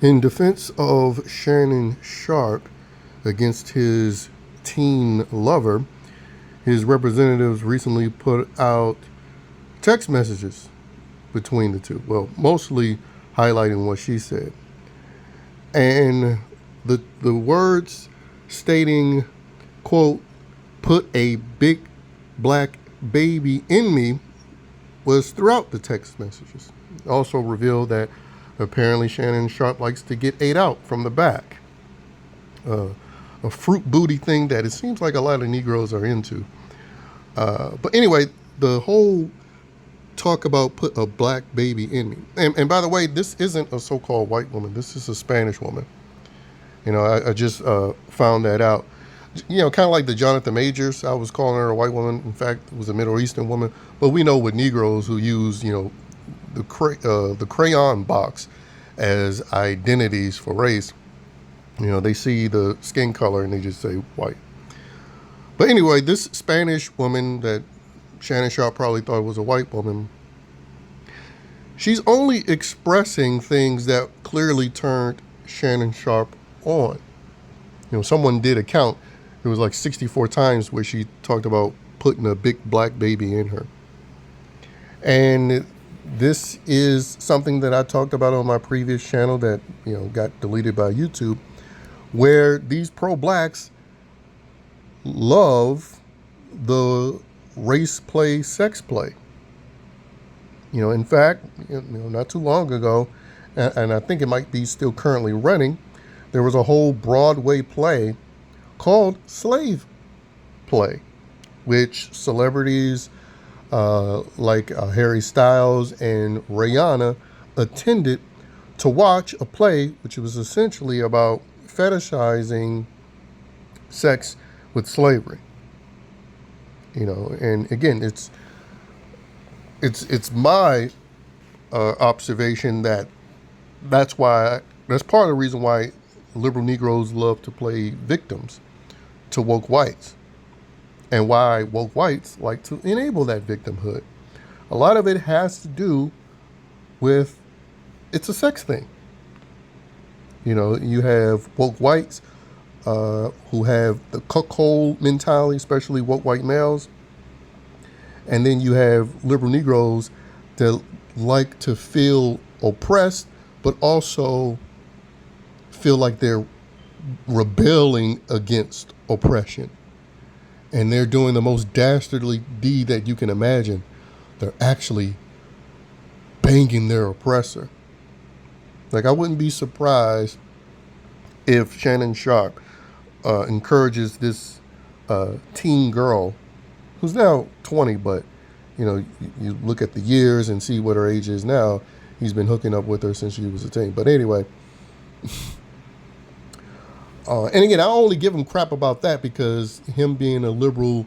In defense of Shannon Sharpe against his teen lover, his representatives recently put out text messages between the two. Well, mostly highlighting what she said. And the words stating, quote, put a big black baby in me was throughout the text messages. It also revealed that apparently Shannon Sharpe likes to get ate out from the back. A fruit booty thing that it seems like a lot of Negroes are into. But anyway, the whole talk about put a black baby in me. And by the way, this isn't a so-called white woman. This is a Spanish woman. I just found that out. Kind of like the Jonathan Majors. I was calling her a white woman. In fact, it was a Middle Eastern woman. But we know with Negroes who use, the crayon box as identities for race, they see the skin color and they just say white. But anyway, this Spanish woman that Shannon Sharpe probably thought was a white woman, she's only expressing things that clearly turned Shannon Sharpe on. Someone did a count. It was like 64 times where she talked about putting a big black baby in her. And this is something that I talked about on my previous channel that, got deleted by YouTube, where these pro-blacks love the race play, sex play. In fact, not too long ago, and I think it might be still currently running, there was a whole Broadway play called Slave Play, which celebrities like Harry Styles and Rihanna attended to watch a play which was essentially about fetishizing sex with slavery. And again, it's my observation that's part of the reason why liberal Negroes love to play victims to woke whites, and why woke whites like to enable that victimhood. A lot of it has to do with it's a sex thing. You have woke whites who have the cuckold mentality, especially woke white males. And then you have liberal Negroes that like to feel oppressed, but also feel like they're rebelling against oppression. And they're doing the most dastardly deed that you can imagine. They're actually banging their oppressor. Like, I wouldn't be surprised if Shannon Sharpe encourages this teen girl who's now 20, but you look at the years and see what her age is now. He's been hooking up with her since she was a teen. But anyway, and again, I only give him crap about that because him being a liberal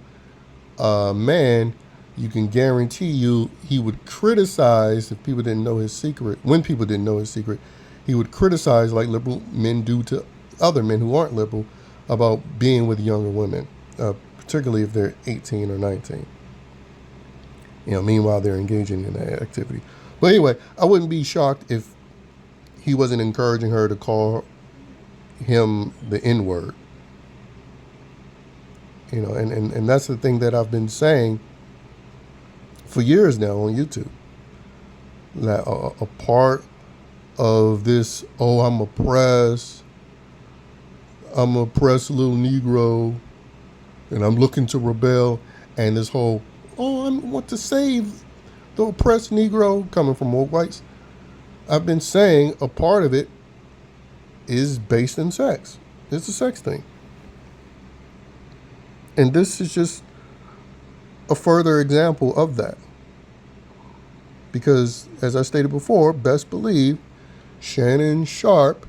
man, you can guarantee you he would criticize if people didn't know his secret. When people didn't know his secret, he would criticize like liberal men do to other men who aren't liberal about being with younger women, particularly if they're 18 or 19. Meanwhile, they're engaging in that activity. But anyway, I wouldn't be shocked if he wasn't encouraging her to call him the N-word. And that's the thing that I've been saying for years now on YouTube. That a part of this, I'm oppressed little Negro, and I'm looking to rebel, and this whole, I want to save the oppressed Negro coming from old whites. I've been saying a part of it is based in sex. It's a sex thing. And this is just a further example of that. Because, as I stated before, best believe Shannon Sharpe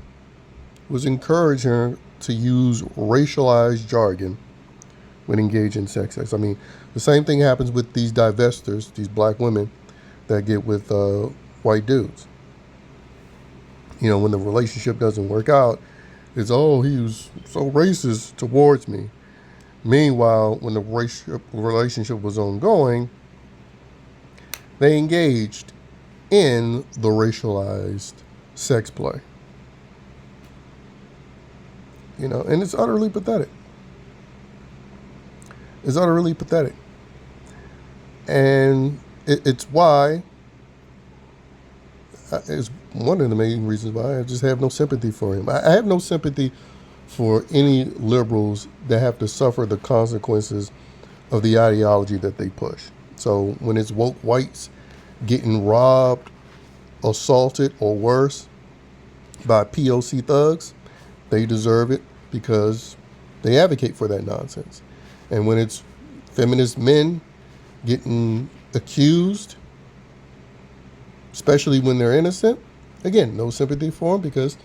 was encouraging her to use racialized jargon when engaged in sex acts. I mean, the same thing happens with these divestors, these black women that get with white dudes. When the relationship doesn't work out, it's, he was so racist towards me. Meanwhile, when the relationship was ongoing, they engaged in the racialized sex play. And it's utterly pathetic. It's utterly pathetic. And it's why, it's one of the main reasons why I just have no sympathy for him. I have no sympathy for any liberals that have to suffer the consequences of the ideology that they push. So when it's woke whites getting robbed, assaulted, or worse by POC thugs, they deserve it because they advocate for that nonsense. And when it's feminist men getting accused, especially when they're innocent, again, no sympathy for them because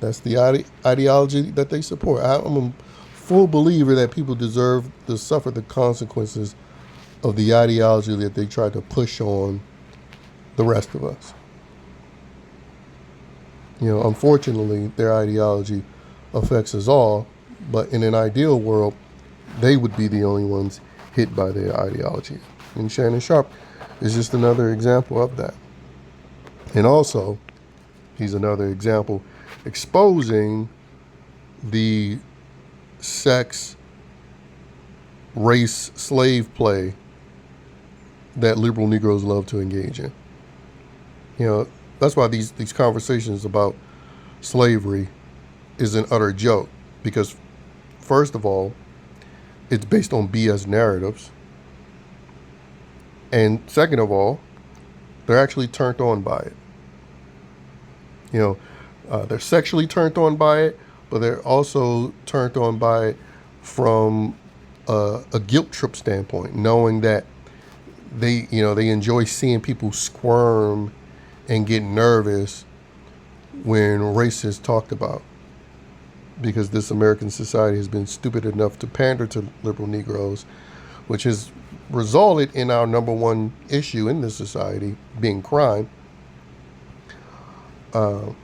that's the ideology that they support. I'm a full believer that people deserve to suffer the consequences of the ideology that they try to push on the rest of us. Unfortunately, their ideology affects us all, but in an ideal world, they would be the only ones hit by their ideology. And Shannon Sharpe is just another example of that. And also, he's another example exposing the sex, race, slave play that liberal Negroes love to engage in. That's why these conversations about slavery is an utter joke, because first of all, it's based on BS narratives. And second of all, they're actually turned on by it. They're sexually turned on by it, but they're also turned on by it from a guilt trip standpoint, knowing that they enjoy seeing people squirm and get nervous when race is talked about, because this American society has been stupid enough to pander to liberal Negroes, which has resulted in our number one issue in this society being crime. But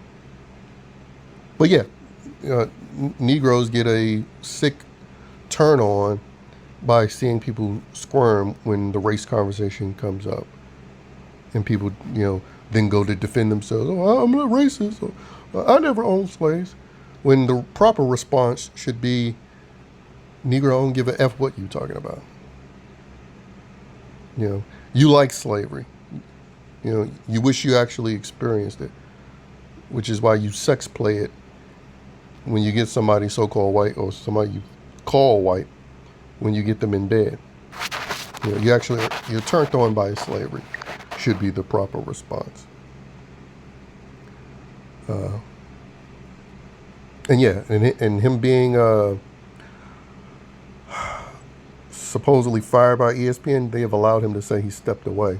yeah, Negroes get a sick turn on by seeing people squirm when the race conversation comes up, and people, then go to defend themselves. Oh, I'm not racist. Or, I never owned slaves. When the proper response should be, Negro, don't give a F what you talking about. You like slavery. You wish you actually experienced it, which is why you sex play it when you get somebody so-called white, or somebody you call white, when you get them in bed. You're turned on by slavery, should be the proper response. And him being supposedly fired by ESPN, they have allowed him to say he stepped away.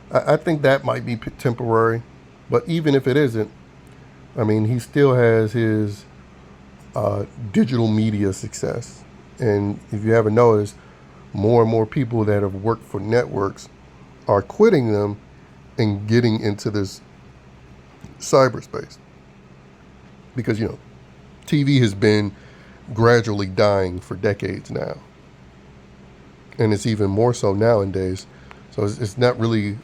I think that might be temporary, but even if it isn't, he still has his digital media success. And if you haven't noticed, more and more people that have worked for networks are quitting them and getting into this cyberspace. Because, TV has been gradually dying for decades now. And it's even more so nowadays. So it's not really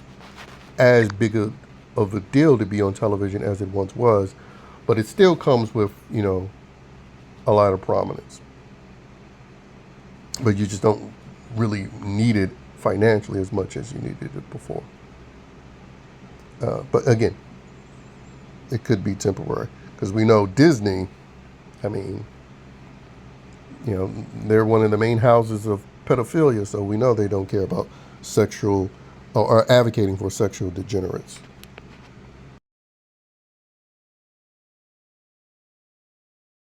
as big of a deal to be on television as it once was. But it still comes with, a lot of prominence. But you just don't really need it financially as much as you needed it before. But again, it could be temporary. Because we know Disney, they're one of the main houses of pedophilia, so we know they don't care about sexual or advocating for sexual degenerates.